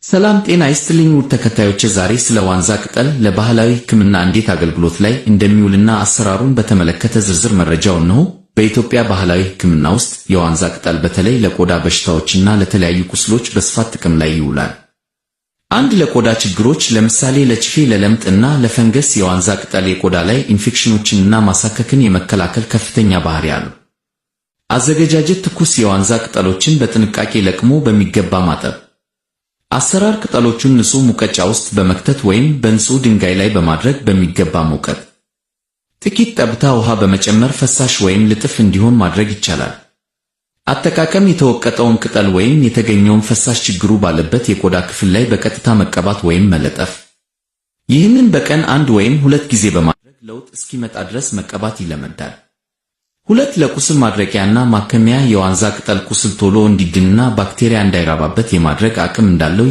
ሰላም ጤና ይስጥልኝ ውድ ተከታዮቼ፣ ዛሬ ስለ ዋንዛ ቅጠል ለባህላዊ ሕክምና እንዴት አገልግሎት ላይ እንደሚውልና አሰራሩን በተመለከተ ዝርዝር መረጃው ነው። በኢትዮጵያ ባህላዊ ሕክምና ውስጥ የዋንዛ ቅጠል በተለይ ለቆዳ በሽታዎችና ለተለያዩ ቁስሎች በስፋት ጥቅም ላይ ይውላል። ለቆዳ ችግሮች ለምሳሌ ለችፌ፣ ለለምጥ እና ለፈንገስ የዋንዛ ቅጠል የቆዳ ላይ ኢንፌክሽኖችንና ማሳከክን የመከላከል ከፍተኛ ባህሪ አለው። አዘገጃጀት: ትኩስ የዋንዛ ቅጠሎችን በጥንቃቄ ለቅሞ በሚገባ ማጠብ። አሰራር: ቅጠሎቹን ንጹህ ሙቀጫ ውስጥ በመክተት ወይም በንጹህ ድንጋይ ላይ በማድረግ በሚገባ መውቀጥ። ጥቂት ጠብታ ውሃ በመጨመር ፈሳሽ ወይም ልጥፍ እንዲሆን ማድረግ ይቻላል። አጠቃቀም: የተወቀጠውን ቅጠል ወይም የተገኘውን ፈሳሽ ችግሩ ባለበት የቆዳ ክፍል ላይ በቀጥታ መቀባት ወይም መለጠፍ። ይህንን በቀን 1 ወይም 2 ጊዜ በማድረግ ለውጥ እስኪመጣ ድረስ መቀባት ይለመዳል። 2. ለቁስል ማድረቂያና ማከሚያ: የዋንዛ ቅጠል ቁስል ቶሎ እንዲድንና ባክቴሪያ እንዳይራባበት የማድረግ አቅም እንዳለው